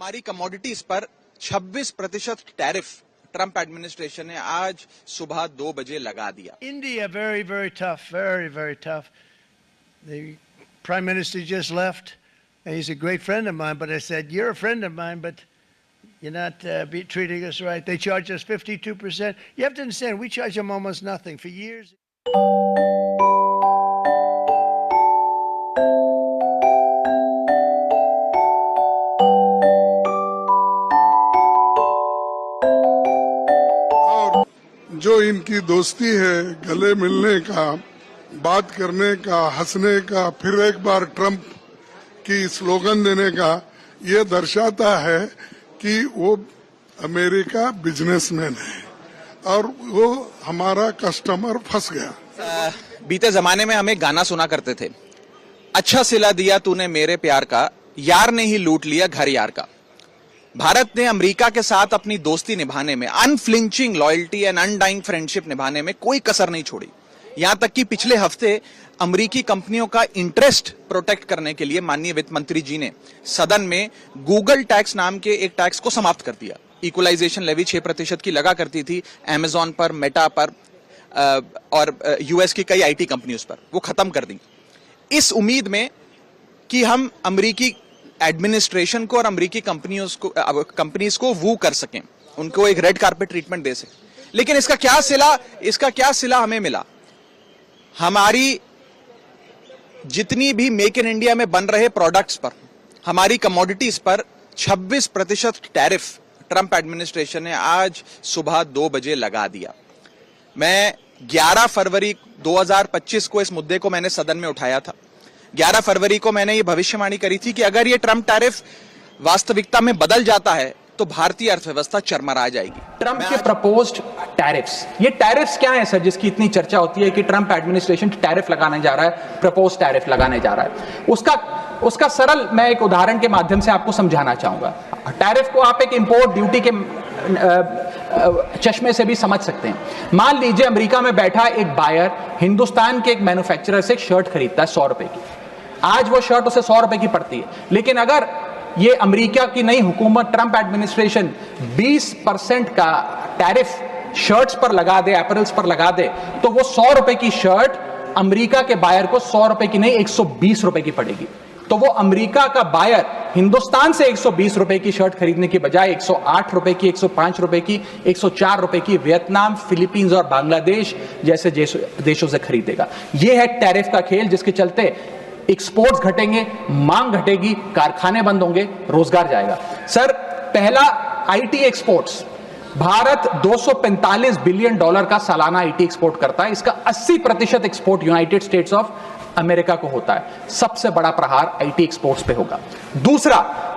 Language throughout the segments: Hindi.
हमारी कमोडिटीज पर 26% टैरिफ ट्रंप एडमिनिस्ट्रेशन ने आज सुबह 2 बजे लगा दिया। India, very, very tough, very, very tough. The Prime Minister just left, and he's a great friend of mine, but I said, you're a friend of mine, but you're not treating us right. They charge us 52%. You have to understand, we charge them almost nothing for years. जो इनकी दोस्ती है, गले मिलने का, बात करने का, हंसने का, फिर एक बार ट्रंप की स्लोगन देने का, ये दर्शाता है कि वो अमेरिका बिजनेसमैन है और वो हमारा कस्टमर फंस गया। बीते जमाने में हमें गाना सुना करते थे, अच्छा सिला दिया तूने मेरे प्यार का, यार ने ही लूट लिया घर यार का। भारत ने अमेरिका के साथ अपनी दोस्ती निभाने में, unflinching loyalty and undying friendship निभाने में कोई कसर नहीं छोड़ी। यहां तक कि पिछले हफ्ते अमेरिकी कंपनियों का इंटरेस्ट प्रोटेक्ट करने के लिए माननीय वित्त मंत्री जी ने सदन में गूगल टैक्स नाम के एक टैक्स को समाप्त कर दिया। इक्वलाइजेशन लेवी 6% की लगा करती थी अमेजॉन पर, मेटा पर और यूएस की कई आईटी कंपनियों पर, वो खत्म कर दी इस उम्मीद में कि हम अमेरिकी एडमिनिस्ट्रेशन को और अमेरिकी कंपनीज को वू कर सकें, उनको एक रेड कारपेट ट्रीटमेंट दे सकें। लेकिन इसका क्या सिला हमें मिला? हमारी जितनी भी मेक इन इंडिया में बन रहे प्रोडक्ट्स पर, हमारी कमोडिटीज पर 26% टैरिफ ट्रंप एडमिनिस्ट्रेशन ने आज सुबह 2 बजे लगा दिया। मैं 11 फरवरी 2025 को इस मुद्दे को मैंने सदन में उठाया था। 11 फरवरी को मैंने ये भविष्यवाणी करी थी कि अगर ये ट्रंप टैरिफ वास्तविकता में बदल जाता है तो भारतीय अर्थव्यवस्था चरमरा जाएगी। ट्रंप के प्रपोज्ड टैरिफ्स, ये टैरिफ्स क्या है सर जिसकी इतनी चर्चा होती है कि ट्रंप एडमिनिस्ट्रेशन टैरिफ लगाने जा रहा है, प्रपोज्ड टैरिफ लगाने जा रहा है? उसका सरल मैं एक उदाहरण के माध्यम से आपको समझाना चाहूंगा। टैरिफ को आप एक इंपोर्ट ड्यूटी के चश्मे से भी समझ सकते हैं। मान लीजिए अमेरिका में बैठा एक बायर हिंदुस्तान के एक मैन्युफैक्चरर से एक शर्ट खरीदता है 100 रुपए की। आज वो शर्ट उसे 100 रुपए की पड़ती है, लेकिन अगर ये अमेरिका की नई हुकूमत ट्रंप एडमिनिस्ट्रेशन 20% का टैरिफ शर्ट्स पर लगा दे, अपैरल्स पर लगा दे, तो वो 100 रुपए की शर्ट अमेरिका के बायर को 100 रुपए की नहीं 120 रुपए की पड़ेगी। तो वो अमेरिका का बायर हिंदुस्तान से 120 रुपए की शर्ट खरीदने की बजाय 108 रुपए की, 105 रुपए की, 104 रुपए की वियतनाम, फिलीपींस और बांग्लादेश जैसे देशों से खरीदेगा। यह है टैरिफ का खेल, जिसके चलते एक्सपोर्ट्स घटेंगे, मांग घटेगी, कारखाने बंद होंगे, रोजगार जाएगा। सर, पहला आईटी एक्सपोर्ट्स, भारत $245 बिलियन का सालाना आईटी एक्सपोर्ट करता है। इसका 80% export United states of America को होता है। सबसे बड़ा प्रहार आईटी एक्सपोर्ट्स पे होगा। दूसरा,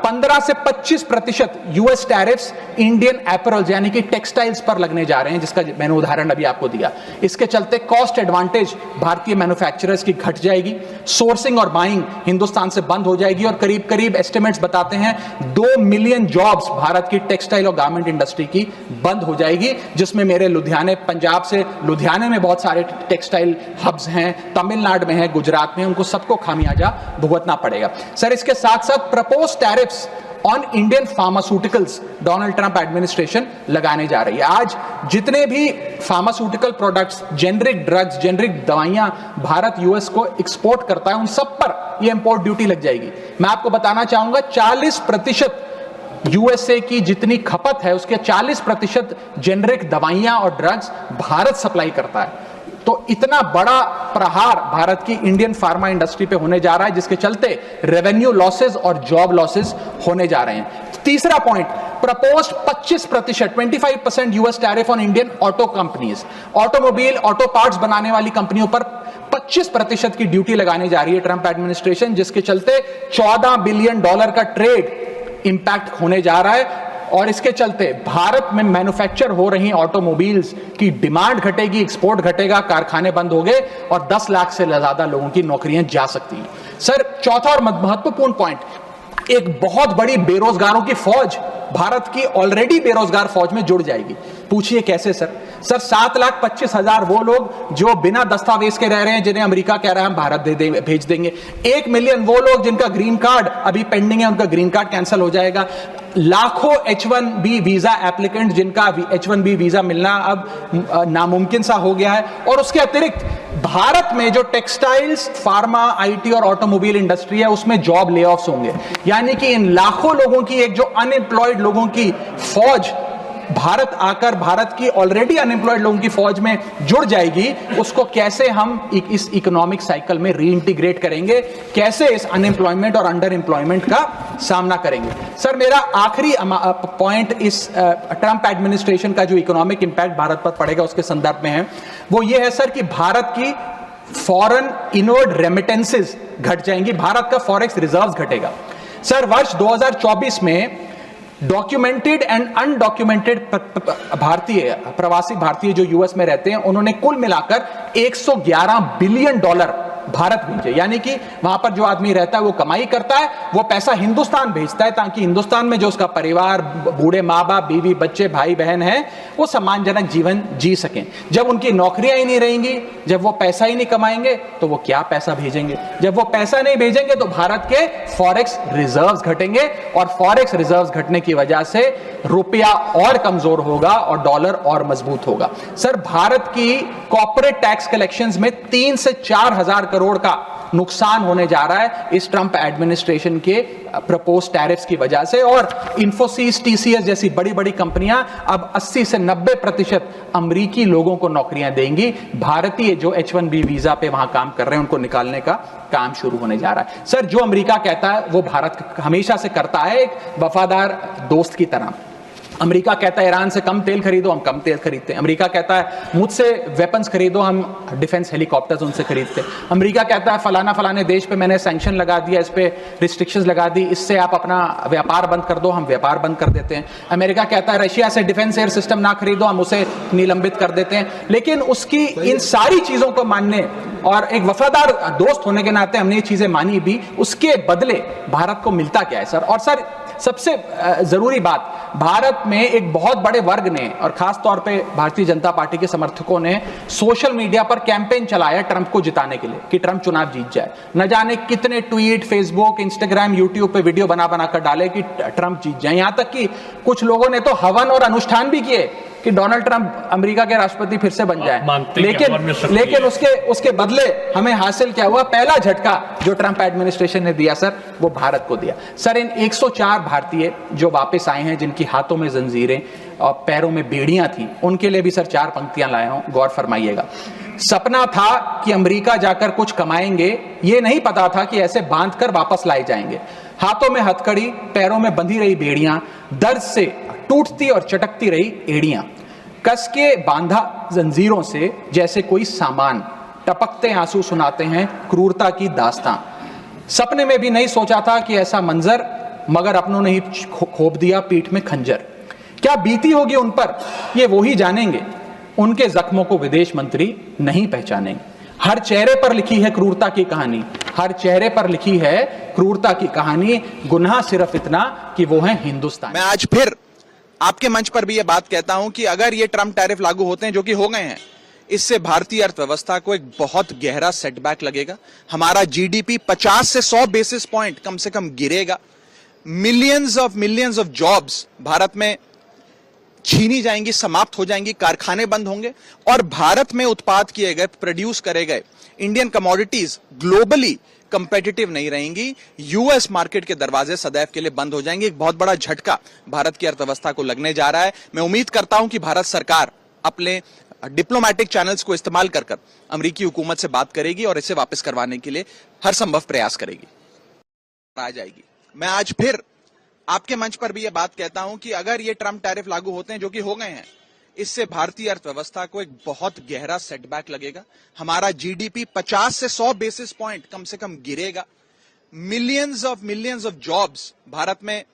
15 से 25% यूएस टैरिफ्स इंडियन एपरल्स यानी कि टेक्सटाइल्स पर लगने जा रहे हैं, जिसका मैंने उदाहरण अभी आपको दिया। इसके चलते कॉस्ट एडवांटेज भारतीय मैन्युफैक्चरर्स की घट जाएगी, सोर्सिंग और बाइंग हिंदुस्तान से बंद हो जाएगी और करीब करीब एस्टिमेट्स बताते हैं 2 मिलियन जॉब्स भारत की टेक्सटाइल और गारमेंट इंडस्ट्री की बंद हो जाएगी, जिसमें मेरे लुधियाने, पंजाब से लुधियाने में बहुत सारे टेक्सटाइल हब्स हैं, तमिलनाडु में है, गुजरात में, उनको सबको खामियाजा भुगतना पड़ेगा। सर, इसके साथ साथ propose tariffs on Indian pharmaceuticals Donald Trump administration लगाने जा रही है। आज जितने भी pharmaceutical products, generic drugs, generic दवाइयां भारत यूएस को एक्सपोर्ट करता है, उन सब पर यह इंपोर्ट ड्यूटी लग जाएगी। मैं आपको बताना चाहूंगा 40% यूएसए की जितनी खपत है उसके 40% जेनरिक दवाइयां और ड्रग्स भारत सप्लाई करता है। तो इतना बड़ा प्रहार भारत की इंडियन फार्मा इंडस्ट्री पे होने जा रहा है, जिसके चलते रेवेन्यू लॉसेस और जॉब लॉसेस होने जा रहे हैं। तीसरा point, proposed 25% US tariff on Indian auto companies, automobile, auto parts बनाने वाली कंपनियों पर 25% की ड्यूटी लगाने जा रही है ट्रंप एडमिनिस्ट्रेशन, जिसके चलते $14 बिलियन का ट्रेड इंपैक्ट होने जा रहा है। और इसके चलते भारत में मैन्युफैक्चर हो रही ऑटोमोबाइल्स की डिमांड घटेगी, एक्सपोर्ट घटेगा, कारखाने बंद हो गए और 10 लाख से ज्यादा लोगों की नौकरियां जा सकती हैं। सर, चौथा और महत्वपूर्ण पॉइंट, एक बहुत बड़ी बेरोजगारों की फौज भारत की ऑलरेडी बेरोजगार फौज में जुड़ जाएगी। पूछिए कैसे सर? सर 7,25,000 वो लोग जो बिना दस्तावेज के रह रहे हैं, जिन्हें अमेरिका कह रहा है हम भारत भेज देंगे। 1 मिलियन वो लोग जिनका ग्रीन कार्ड अभी पेंडिंग है, उनका ग्रीन कार्ड कैंसिल हो जाएगा। लाखों H1B वीजा एप्लीकेंट जिनका H1B वीजा मिलना अब नामुमकिन सा हो गया है। और उसके अतिरिक्त भारत में जो टेक्सटाइल्स, फार्मा, आईटी और ऑटोमोबाइल इंडस्ट्री है, उसमें जॉब ले ऑफ्स होंगे। यानी कि इन लाखों लोगों की एक जो अनएम्प्लॉयड लोगों की फौज भारत आकर भारत की ऑलरेडी अनएम्प्लॉयड लोगों की फौज में जुड़ जाएगी, उसको कैसे हम इस इकोनॉमिक साइकिल में रीइंटीग्रेट करेंगे, कैसे इस अनएम्प्लॉयमेंट और अंडर एम्प्लॉयमेंट का सामना करेंगे। सर मेरा आखिरी पॉइंट इस ट्रंप एडमिनिस्ट्रेशन का जो इकोनॉमिक इंपैक्ट भारत पर पड़ेगा उसके संदर्भ में है, वो ये है सर कि भारत की फॉरेन इनवर्ड रेमिटेंसेस घट जाएंगी, भारत का फॉरेक्स रिजर्व्स घटेगा। सर वर्ष 2024 में डॉक्यूमेंटेड एंड अनडॉक्यूमेंटेड भारतीय, प्रवासी भारतीय जो यूएस में रहते हैं, उन्होंने कुल मिलाकर $111 बिलियन भारत भेजे। यानी कि वहां पर जो आदमी रहता है वो कमाई करता है, वो पैसा हिंदुस्तान भेजता है ताकि हिंदुस्तान में जो उसका परिवार, बूढ़े माँ बाप, बीवी, बच्चे, भाई बहन हैं, वो सम्मानजनक जीवन जी सकें। जब उनकी नौकरियां ही नहीं रहेंगी, जब वो पैसा ही नहीं कमाएंगे, तो वो क्या पैसा भेजेंगे? जब वो पैसा नहीं भेजेंगे तो भारत के फॉरेक्स रिजर्व्स घटेंगे, और फॉरेक्स रिजर्व्स घटने की वजह से रुपया और कमजोर होगा और डॉलर और मजबूत होगा। सर भारत की कॉर्पोरेट टैक्स कलेक्शंस में 3 से 4 हजार करोड़ का नुकसान होने जा रहा है इस ट्रंप एडमिनिस्ट्रेशन के प्रपोज टैरिफ्स की वजह से। और इन्फोसिस, टीसीएस जैसी बड़ी बड़ी कंपनियां अब 80 से 90% अमेरिकी लोगों को नौकरियां देंगी। भारतीय जो H1B वीजा पे वहां काम कर रहे हैं उनको निकालने का काम शुरू होने जा रहा है। सर जो अमेरिका कहता है वो भारत हमेशा से करता है, एक वफादार दोस्त की तरह। अमेरिका कहता है ईरान से कम तेल खरीदो, हम कम तेल खरीदते हैं। अमेरिका कहता है मुझसे वेपन्स खरीदो, हम डिफेंस हेलीकॉप्टर्स उनसे खरीदते हैं। अमेरिका कहता है फलाना फलाने देश पे मैंने सैंक्शन लगा दिया, इस पे रिस्ट्रिक्शंस लगा दी, इससे आप अपना व्यापार बंद कर दो, हम व्यापार बंद कर देते हैं। अमेरिका कहता है रशिया से डिफेंस एयर सिस्टम ना खरीदो, हम उसे निलंबित कर देते हैं। लेकिन उसकी इन सारी चीजों को मानने और एक वफादार दोस्त होने के नाते हमने ये चीजें मानी भी, उसके बदले भारत को मिलता क्या है सर? और सर सबसे जरूरी बात, भारत में एक बहुत बड़े वर्ग ने और खास तौर पे भारतीय जनता पार्टी के समर्थकों ने सोशल मीडिया पर कैंपेन चलाया ट्रंप को जिताने के लिए कि ट्रंप चुनाव जीत जाए। न जाने कितने ट्वीट, फेसबुक, इंस्टाग्राम, यूट्यूब पे वीडियो बना बना कर डाले कि ट्रंप जीत जाए। यहां तक कि कुछ लोगों ने तो हवन और अनुष्ठान भी किए कि डोनाल्ड ट्रंप अमेरिका के राष्ट्रपति फिर से बन जाए। लेकिन उसके बदले हमें हासिल क्या हुआ? पहला झटका जो ट्रंप एडमिनिस्ट्रेशन ने दिया सर, वो भारत को दिया। सर इन 104 भारतीय जो वापस आए हैं, जिनकी हाथों में जंजीरें और पैरों में बेड़ियां थी, उनके लिए भी सर 4 पंक्तियां लाया हूं, गौर फरमाइएगा। सपना था कि अमेरिका जाकर कुछ कमाएंगे, ये नहीं पता था कि ऐसे बांधकर वापस लाए जाएंगे। हाथों में हथकड़ी, पैरों में बंधी रही बेड़ियां, दर्द से टूटती और चटकती रही एड़ियां, कस के बांधा जंजीरों से जैसे कोई सामान, टपकते आंसू सुनाते हैं क्रूरता की दास्तां। सपने में भी नहीं सोचा था कि ऐसा मंजर, मगर अपनों ने ही खोप दिया पीठ में खंजर। क्या बीती होगी उन पर ये वो ही जानेंगे, उनके जख्मों को विदेश मंत्री नहीं पहचानेंगे। हर चेहरे पर लिखी है क्रूरता की कहानी, हर चेहरे पर लिखी है क्रूरता की कहानी, गुनाह सिर्फ इतना कि वो है हिंदुस्तान। मैं आज फिर आपके मंच पर भी यह बात कहता हूं कि अगर ये ट्रंप टैरिफ लागू होते हैं, जो कि हो गए हैं, इससे भारतीय अर्थव्यवस्था को एक बहुत गहरा सेटबैक लगेगा। हमारा जीडीपी 50 से 100 बेसिस पॉइंट कम से कम गिरेगा। मिलियंस ऑफ जॉब्स भारत में छीनी जाएंगी, समाप्त हो जाएंगी, कारखाने बंद होंगे, और भारत में उत्पाद किए गए, प्रोड्यूस करे गए इंडियन कमोडिटीज ग्लोबली कंपेटिटिव नहीं रहेंगी। यूएस मार्केट के दरवाजे सदैव के लिए बंद हो जाएंगे। एक बहुत बड़ा झटका भारत की अर्थव्यवस्था को लगने जा रहा है। मैं उम्मीद करता हूं कि भारत सरकार अपने डिप्लोमैटिक चैनल्स को इस्तेमाल कर अमेरिकी हुकूमत से बात करेगी और इसे वापस करवाने के लिए हर संभव प्रयास करेगी, आ जाएगी। मैं आज फिर आपके मंच पर भी यह बात कहता हूं कि अगर ये ट्रंप टैरिफ लागू होते हैं, जो कि हो गए हैं, इससे भारतीय अर्थव्यवस्था को एक बहुत गहरा सेटबैक लगेगा। हमारा जीडीपी 50 से 100 बेसिस पॉइंट कम से कम गिरेगा। मिलियंस ऑफ जॉब्स भारत में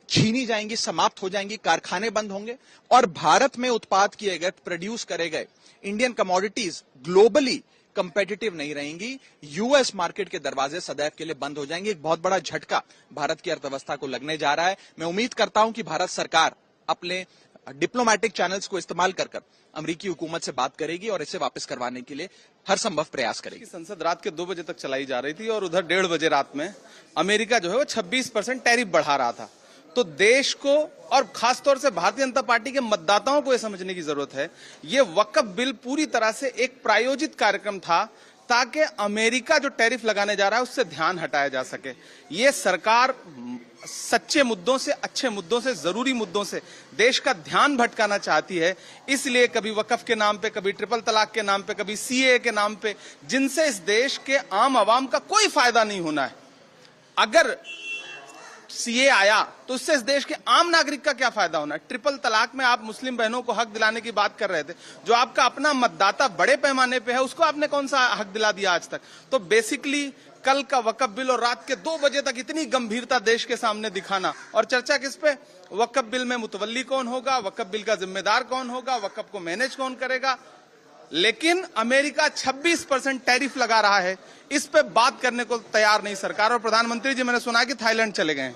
छीनी जाएंगी, समाप्त हो जाएंगी, कारखाने बंद होंगे, और भारत में उत्पाद किए गए, प्रोड्यूस करे गए इंडियन कमोडिटीज ग्लोबली कंपेटिटिव नहीं रहेंगी। यूएस मार्केट के दरवाजे सदैव के लिए बंद हो जाएंगे। एक बहुत बड़ा झटका भारत की अर्थव्यवस्था को लगने जा रहा है। मैं उम्मीद करता हूं कि भारत सरकार अपने डिप्लोमेटिक चैनल्स को इस्तेमाल कर अमेरिकी हुकूमत से बात करेगी और इसे वापस करवाने के लिए हर संभव प्रयास करेगी। संसद रात के 2 बजे तक चलाई जा रही थी और उधर 1:30 बजे रात में अमेरिका जो है वो 26% टैरिफ बढ़ा रहा था। तो देश को और खासतौर से भारतीय जनता पार्टी के मतदाताओं को यह समझने की जरूरत है, ये वक्फ बिल पूरी तरह से एक प्रायोजित कार्यक्रम था ताकि अमेरिका जो टैरिफ लगाने जा रहा है उससे ध्यान हटाया जा सके। ये सरकार सच्चे मुद्दों से, अच्छे मुद्दों से, जरूरी मुद्दों से देश का ध्यान भटकाना चाहती है। इसलिए कभी वक्फ के नाम पे, कभी ट्रिपल तलाक के नाम पे, कभी सीए के नाम पे, जिनसे इस देश के आम आवाम का कोई फायदा नहीं होना है। अगर सीए आया तो उससे इस देश के आम नागरिक का क्या फायदा होना है। ट्रिपल तलाक में आप मुस्लिम बहनों को हक दिलाने की बात कर रहे थे, जो आपका अपना मतदाता बड़े पैमाने पे है उसको आपने कौन सा हक दिला दिया आज तक। तो बेसिकली कल का वक्फ बिल और रात के 2 बजे तक इतनी गंभीरता देश के सामने दिखाना और चर्चा किस पे, वक्फ बिल में मुतवल्ली कौन होगा, वक्फ बिल का जिम्मेदार कौन होगा, वक्फ को मैनेज कौन करेगा। लेकिन अमेरिका 26% टैरिफ लगा रहा है, इस पे बात करने को तैयार नहीं सरकार। और प्रधानमंत्री जी मैंने सुना कि थाईलैंड चले गए हैं।